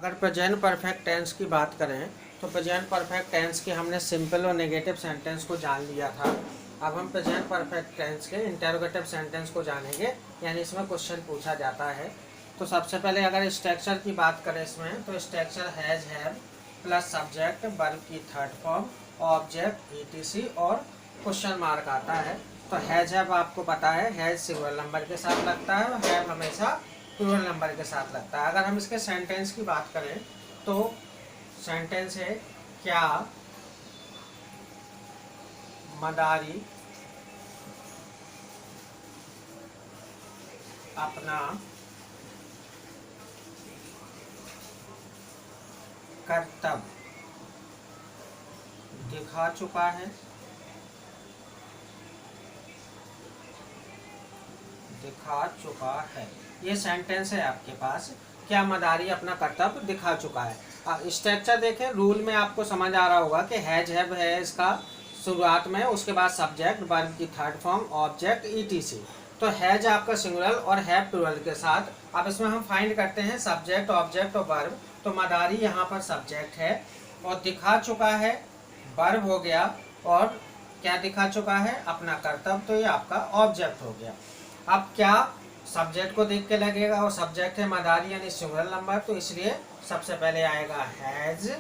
अगर present perfect tense की बात करें तो प्रेजेंट परफेक्ट टेंस के हमने सिंपल और नेगेटिव सेंटेंस को जान लिया था। अब हम प्रेजेंट परफेक्ट टेंस के इंटरोगेटिव सेंटेंस को जानेंगे, यानी इसमें क्वेश्चन पूछा जाता है। तो सबसे पहले अगर स्ट्रक्चर की बात करें इसमें, तो structure has have plus subject verb की थर्ड फॉर्म ऑब्जेक्ट ईटीसी और क्वेश्चन मार्क आता है। तो हैज हैव आपको पता है, हैज सिंगुलर नंबर के साथ लगता है और हैव हमेशा प्लूरल नंबर के साथ लगता है। अगर हम इसके सेंटेंस की बात करें तो सेंटेंस है, क्या मदारी अपना कर्तव्य दिखा चुका है, ये सेंटेंस है आपके पास। क्या मदारी अपना कर्तव्य दिखा चुका है। स्ट्रक्चर देखें, रूल में आपको समझ आ रहा होगा कि हैज हैव है इसका शुरुआत में, उसके बाद सब्जेक्ट वर्ब की थर्ड फॉर्म ऑब्जेक्ट ईटीसी। तो हैज आपका सिंगुलर और हैव प्लूरल के साथ। अब इसमें हम फाइंड करते हैं सब्जेक्ट ऑब्जेक्ट और वर्ब। तो मदारी यहाँ पर सब्जेक्ट है और दिखा चुका है वर्ब हो गया, और क्या दिखा चुका है, अपना कर्तव्य, तो ये आपका ऑब्जेक्ट हो गया। अब क्या सब्जेक्ट को देख के लगेगा, और सब्जेक्ट है मदारी यानी सिंगुलर नंबर, तो इसलिए सबसे पहले आएगा हैज,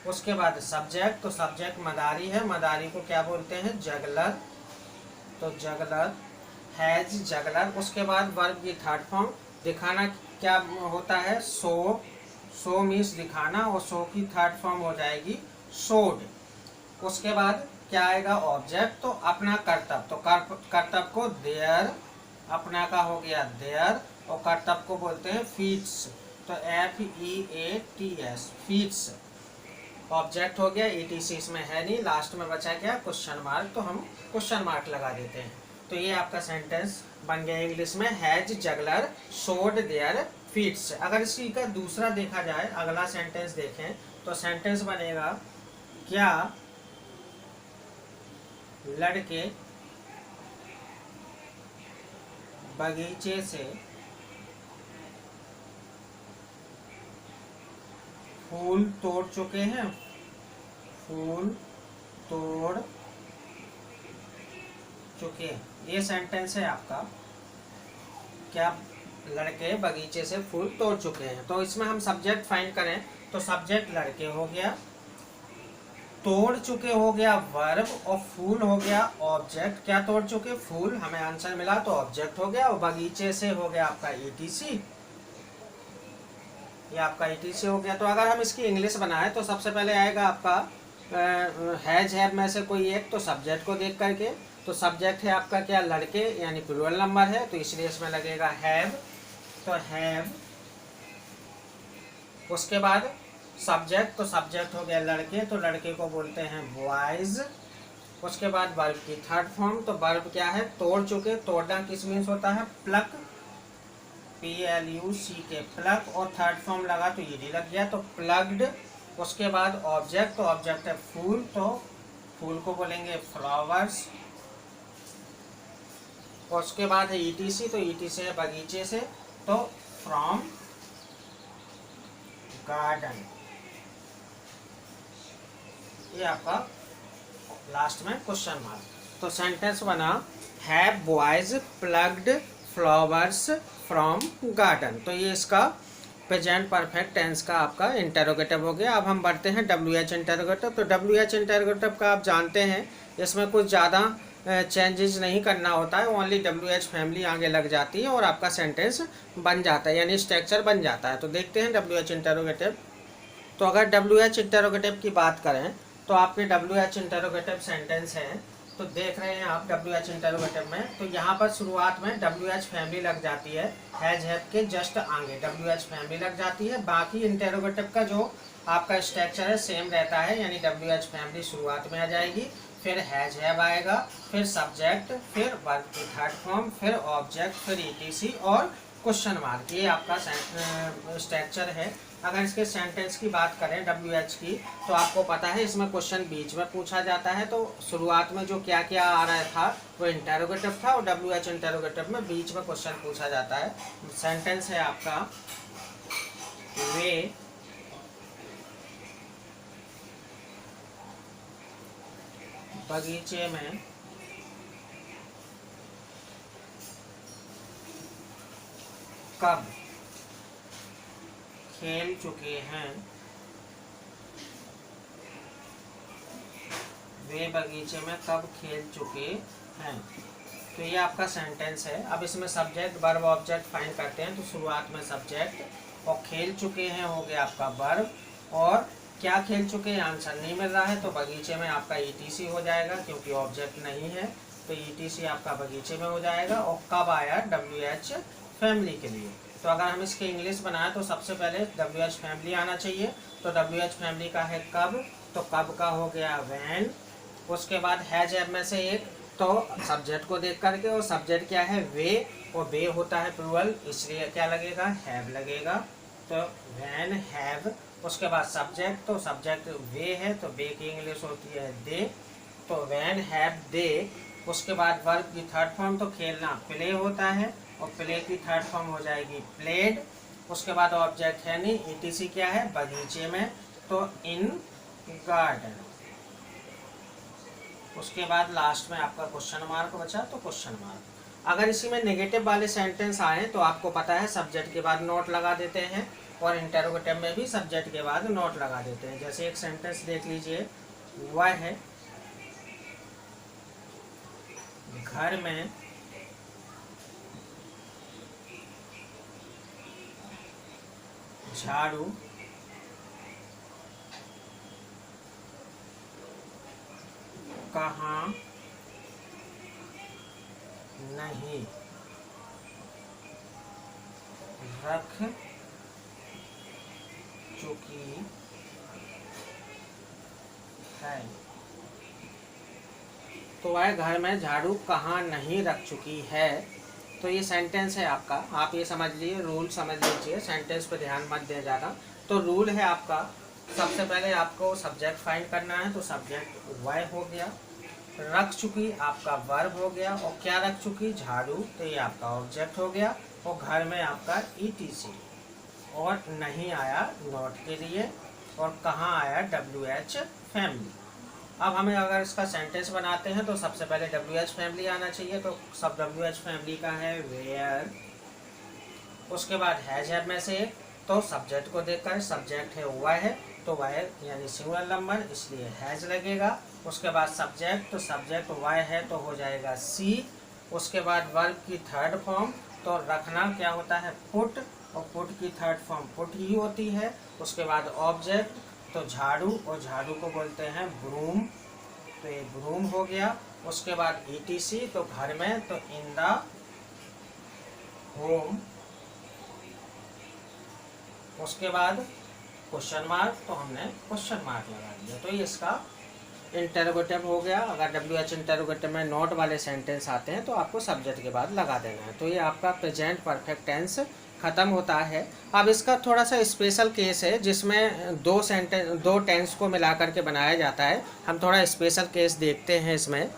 उसके बाद सब्जेक्ट। तो सब्जेक्ट मदारी है, मदारी को क्या बोलते हैं, जगलर, तो जगलर, हैज जगलर। उसके बाद वर्ब की थर्ड फॉर्म, दिखाना क्या होता है, शो, शो मीन्स दिखाना, और शो की थर्ड फॉर्म हो जाएगी शोड। उसके बाद क्या आएगा, ऑब्जेक्ट, तो अपना कर्तव्य, तो कर्तव्य को देयर, अपना का हो गया देयर, और कर्तव्य को बोलते हैं फीट्स, तो FEATS फीट्स। ऑब्जेक्ट हो गया, ETC इसमें है नहीं, लास्ट में बचा क्या, क्वेश्चन मार्क, तो हम क्वेश्चन मार्क लगा देते हैं। तो ये आपका सेंटेंस बन गया इंग्लिश में, has juggler showed their feats. अगर इसी का दूसरा देखा जाए, अगला सेंटेंस देखें, तो सेंटेंस बनेगा, क्या लड़के बगीचे से फूल तोड़ चुके हैं, फूल तोड़ चुके हैं। ये सेंटेंस है आपका, क्या लड़के बगीचे से फूल तोड़ चुके हैं। तो इसमें हम सब्जेक्ट फाइंड करें, तो सब्जेक्ट लड़के हो गया, तोड़ चुके हो गया वर्ब, और फूल हो गया ऑब्जेक्ट। क्या तोड़ चुके, फूल, हमें आंसर मिला तो ऑब्जेक्ट हो गया, और बगीचे से हो गया आपका ETC, ये आपका ETC हो गया। तो अगर हम इसकी इंग्लिश बनाए तो सबसे पहले आएगा आपका हैज हैव में से कोई एक, तो सब्जेक्ट को देख करके, तो सब्जेक्ट है आपका क्या, लड़के यानी प्लूरल नंबर है, तो इसलिए इसमें लगेगा हैव, तो हैव। उसके बाद सब्जेक्ट, तो सब्जेक्ट हो गया लड़के, तो लड़के को बोलते हैं बॉयज। उसके बाद वर्ब की थर्ड फॉर्म, तो वर्ब क्या है, तोड़ चुके, तोड़ना किस मीन्स होता है, प्लक, PLUCK प्लक, और थर्ड फॉर्म लगा तो ये लग गया, तो प्लग्ड। उसके बाद ऑब्जेक्ट, तो ऑब्जेक्ट है फूल, तो फूल को बोलेंगे फ्लावर्स। और उसके बाद है ETC, तो ETC है बगीचे से, तो फ्रॉम गार्डन। ये आपका लास्ट में क्वेश्चन मार्क। तो सेंटेंस बना, have boys plugged flowers from garden. तो ये इसका प्रेजेंट परफेक्ट टेंस का आपका इंटरोगेटिव हो गया। अब हम बढ़ते हैं WH इंटरोगेटिव। तो WH इंटरोगेटिव का आप जानते हैं, इसमें कुछ ज़्यादा चेंजेस नहीं करना होता है, ओनली WH फैमिली आगे लग जाती है और आपका सेंटेंस बन जाता है, यानी स्ट्रक्चर बन जाता है। तो देखते हैं WH इंटरोगेटिव। तो अगर WH इंटरोगेटिव की बात करें तो आपके WH इंटरोगेटिव सेंटेंस हैं, तो देख रहे हैं आप WH इंटरोगेटिव में, तो यहाँ पर शुरुआत में WH फैमिली लग जाती है, हैज हैव के जस्ट आगे WH फैमिली लग जाती है। बाकी इंटरोगेटिव का जो आपका स्ट्रक्चर है सेम रहता है, यानी WH फैमिली शुरुआत में आ जाएगी, फिर हैज हैव आएगा, फिर सब्जेक्ट, फिर वर्ब की थर्ड फॉर्म, फिर ऑब्जेक्ट, फिर ETC और क्वेश्चन मार्क। ये आपका स्ट्रक्चर है। अगर इसके सेंटेंस की बात करें WH की, तो आपको पता है इसमें क्वेश्चन बीच में पूछा जाता है। तो शुरुआत में जो क्या क्या आ रहा था वो इंटरोगेटिव था, और WH इंटरोगेटिव में बीच में क्वेश्चन पूछा जाता है। सेंटेंस है आपका, वे बगीचे में कब खेल चुके हैं, वे बगीचे में कब खेल चुके हैं। तो ये आपका सेंटेंस है। अब इसमें सब्जेक्ट वर्ब ऑब्जेक्ट फाइंड करते हैं। तो शुरुआत में सब्जेक्ट और खेल चुके हैं हो गया आपका वर्ब, और क्या खेल चुके हैं आंसर नहीं मिल रहा है तो बगीचे में आपका ईटीसी हो जाएगा, क्योंकि ऑब्जेक्ट नहीं है तो ईटीसी आपका बगीचे में हो जाएगा। और कब आया, WH फैमिली के लिए। तो अगर हम इसके इंग्लिश बनाए तो सबसे पहले WH फैमिली आना चाहिए। तो WH फैमिली का है कब, तो कब का हो गया व्हेन। उसके बाद हैज हैव में से एक, तो सब्जेक्ट को देख करके, और सब्जेक्ट क्या है वे, और वे होता है प्लूरल इसलिए क्या लगेगा, हैव लगेगा। तो व्हेन हैव। उसके बाद सब्जेक्ट, तो सब्जेक्ट वे है तो वे की इंग्लिश होती है दे, तो व्हेन हैव दे। उसके बाद वर्ब की थर्ड फॉर्म, तो खेलना प्ले होता है, और प्ले की थर्ड फॉर्म हो जाएगी प्लेड। उसके बाद ऑब्जेक्ट है नहीं, ईटीसी क्या है बगीचे में, तो इन गार्डन। उसके बाद लास्ट में आपका क्वेश्चन मार्क बचा, तो क्वेश्चन मार्क। अगर इसी में नेगेटिव वाले सेंटेंस आए तो आपको पता है सब्जेक्ट के बाद नोट लगा देते हैं, और इंटरोगेटिव में भी सब्जेक्ट के बाद नोट लगा देते हैं। जैसे एक सेंटेंस देख लीजिए, वह है घर में झाड़ू कहाँ नहीं रख चुकी है। तो वह घर में झाड़ू कहाँ नहीं रख चुकी है। तो ये सेंटेंस है आपका, आप ये समझ लीजिए, रूल समझ लीजिए, सेंटेंस पे ध्यान मत दे ज़्यादा। तो रूल है आपका, सबसे पहले आपको सब्जेक्ट फाइंड करना है, तो सब्जेक्ट वह हो गया, रख चुकी आपका वर्ब हो गया, और क्या रख चुकी झाड़ू, तो ये आपका ऑब्जेक्ट हो गया, और घर में आपका ईटीसी, और नहीं आया नॉट के लिए, और कहाँ आया WH फैमिली। अब हमें अगर इसका सेंटेंस बनाते हैं तो सबसे पहले WH फैमिली आना चाहिए, तो सब WH फैमिली का है वेयर। उसके बाद हैज हैव में से, तो सब्जेक्ट को देखकर, सब्जेक्ट है वह है, तो वह यानी सिंगुलर नंबर इसलिए हैज लगेगा। उसके बाद सब्जेक्ट, तो सब्जेक्ट वह है तो हो जाएगा सी। उसके बाद वर्ब की थर्ड फॉर्म, तो रखना क्या होता है पुट, और पुट की थर्ड फॉर्म पुट ही होती है। उसके बाद ऑब्जेक्ट, तो झाड़ू, और झाड़ू को बोलते हैं ब्रूम, तो ये ब्रूम हो गया। उसके बाद ईटीसी, तो घर में, तो इन द होम। उसके बाद क्वेश्चन मार्क, तो हमने क्वेश्चन मार्क लगा दिया। तो ये इसका इंटरोगेटिव हो गया। अगर WH इंटरोगेटिव में नोट वाले सेंटेंस आते हैं तो आपको सब्जेक्ट के बाद लगा देना है। तो ये आपका प्रेजेंट परफेक्ट टेंस ख़त्म होता है। अब इसका थोड़ा सा स्पेशल केस है जिसमें दो टेंस को मिला करके बनाया जाता है। हम थोड़ा स्पेशल केस देखते हैं इसमें।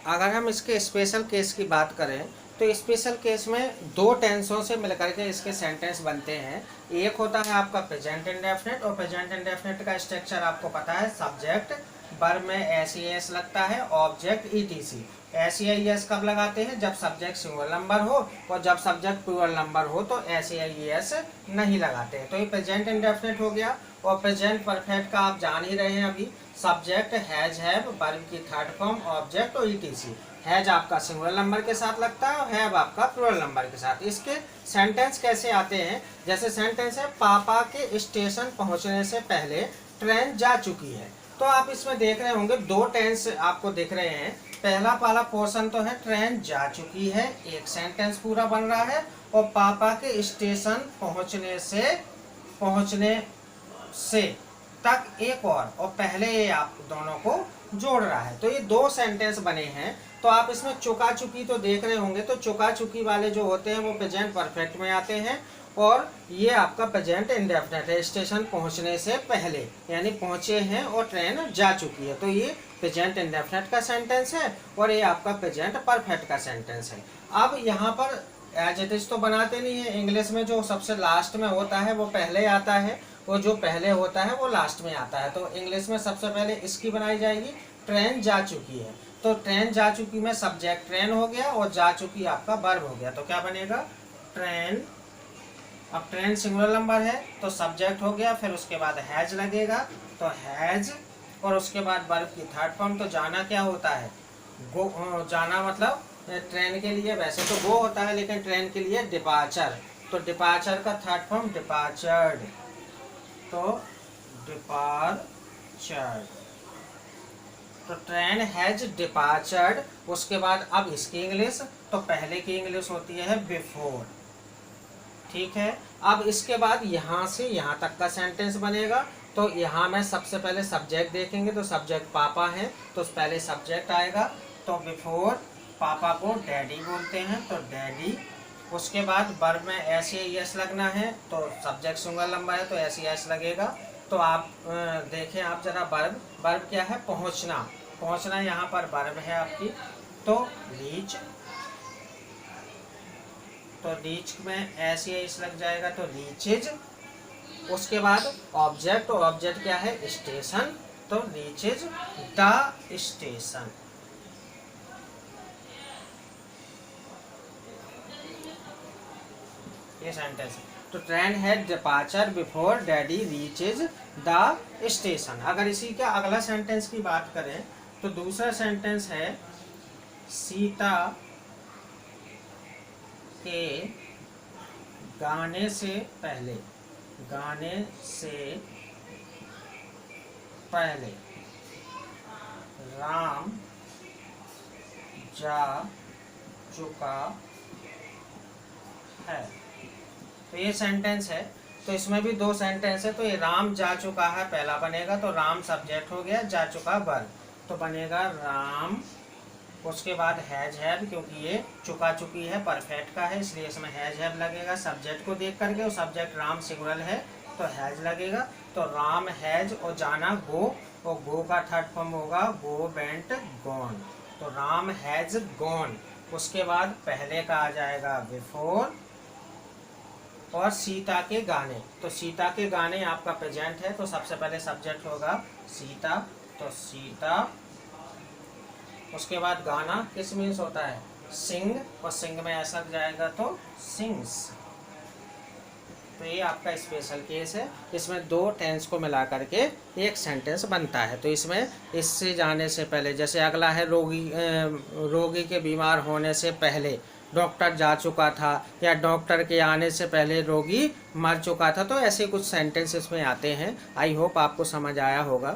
अगर हम इसके स्पेशल केस की बात करें तो स्पेशल केस में दो टेंसों से मिलकर के इसके सेंटेंस बनते हैं। एक होता है आपका प्रेजेंट इंडेफिनिट, और प्रेजेंट इंडेफिनिट का स्ट्रक्चर आपको पता है, सब्जेक्ट वर्ब में SES लगता है, ऑब्जेक्ट ETC। SEIS कब लगाते हैं, जब सब्जेक्ट सिंगल नंबर हो, और जब सब्जेक्ट प्लूरल नंबर हो तो SEIS नहीं लगाते हैं। तो ये प्रेजेंट इंडेफिनिट हो गया। और प्रेजेंट परफेक्ट का आप जान ही रहे हैं अभी, सब्जेक्ट हैज हैव, वर्ब की थर्ड फॉर्म ऑब्जेक्ट और ETC। हैज आपका सिंगुलर नंबर के साथ लगता है और हैव आपका प्लूरल नंबर के साथ। इसके सेंटेंस कैसे आते हैं, जैसे सेंटेंस है पापा के स्टेशन पहुंचने से पहले ट्रेन जा चुकी है। तो आप इसमें देख रहे होंगे दो टेंस आपको दिख रहे हैं। पहला वाला पोर्शन तो है ट्रेन जा चुकी है, एक सेंटेंस पूरा बन रहा है, और पापा के स्टेशन पहुंचने से तक एक और पहले ये आप दोनों को जोड़ रहा है। तो ये दो सेंटेंस बने हैं। तो आप इसमें चुका चुकी तो देख रहे होंगे, तो चुका चुकी वाले जो होते हैं वो प्रेजेंट परफेक्ट में आते हैं, और ये आपका प्रेजेंट इंडेफिनिट है, स्टेशन पहुंचने से पहले, यानी पहुंचे हैं और ट्रेन जा चुकी है। तो ये प्रेजेंट इंडेफिनिट का सेंटेंस है, और ये आपका प्रेजेंट परफेक्ट का सेंटेंस है। अब यहाँ पर एज इट इज तो बनाते नहीं है, इंग्लिश में जो सबसे लास्ट में होता है वो पहले आता है, वो जो पहले होता है वो लास्ट में आता है। तो इंग्लिश में सबसे पहले इसकी बनाई जाएगी, ट्रेन जा चुकी है, तो ट्रेन जा चुकी में सब्जेक्ट ट्रेन हो गया और जा चुकी आपका वर्ब हो गया, तो क्या बनेगा ट्रेन। अब ट्रेन सिंगुलर नंबर है तो सब्जेक्ट हो गया, फिर उसके बाद हैज लगेगा तो हैज, और उसके बाद वर्ब की थर्ड फॉर्म। तो जाना क्या होता है, गो। जाना मतलब ट्रेन के लिए वैसे तो गो होता है, लेकिन ट्रेन के लिए डिपार्चर, तो डिपार्चर का थर्ड फॉर्म डिपार्चर्ड, तो डिपार्चर्ड। तो ट्रेन हैज डिपार्चर्ड। उसके बाद अब इसकी इंग्लिश, तो पहले की इंग्लिश होती है बिफोर, ठीक है। अब इसके बाद यहाँ से यहाँ तक का सेंटेंस बनेगा, तो यहाँ में सबसे पहले सब्जेक्ट देखेंगे, तो सब्जेक्ट पापा है तो पहले सब्जेक्ट आएगा, तो बिफोर पापा को डैडी बोलते हैं, तो डैडी। उसके बाद वर्ब में एस या एस लगना है, तो सब्जेक्ट सिंगल नंबर है तो एस या एस लगेगा। तो आप देखें, आप जरा वर्ब, वर्ब क्या है, पहुँचना, पहुँचना यहाँ पर वर्ब है आपकी, तो रीच, तो रीच में एस या एस लग जाएगा, तो रीचेज। उसके बाद ऑब्जेक्ट, तो ऑब्जेक्ट क्या है, स्टेशन, तो रीचेज द स्टेशन। ये सेंटेंस है। तो train had departure before daddy reaches the station. अगर इसी का अगला सेंटेंस की बात करें तो दूसरा सेंटेंस है सीता के गाने से पहले, गाने से पहले राम जा चुका है। तो ये सेंटेंस है, तो इसमें भी दो सेंटेंस है। तो ये राम जा चुका है पहला बनेगा, तो राम सब्जेक्ट हो गया, जा चुका वर्ब, तो बनेगा राम। उसके बाद हैज हैव, क्योंकि ये चुका चुकी है परफेक्ट का है, इसलिए इसमें हैज हैव लगेगा सब्जेक्ट को देख करके, और सब्जेक्ट राम सिंगुलर है तो हैज लगेगा। तो राम हैज, और जाना गो, और गो का थर्ड फॉर्म होगा गो वेंट गॉन, तो राम हैज गॉन। उसके बाद पहले का आ जाएगा बिफोर, और सीता के गाने, तो सीता के गाने आपका प्रेजेंट है, तो सबसे पहले सब्जेक्ट होगा सीता, तो सीता। उसके बाद गाना किस मीन्स होता है, सिंग, और सिंग में ऐसा जाएगा तो सिंग्स। तो ये आपका स्पेशल केस है, इसमें दो टेंस को मिला करके एक सेंटेंस बनता है। तो इसमें इससे जाने से पहले, जैसे अगला है रोगी के बीमार होने से पहले डॉक्टर जा चुका था, या डॉक्टर के आने से पहले रोगी मर चुका था, तो ऐसे कुछ सेंटेंस इसमें आते हैं। आई होप आपको समझ आया होगा।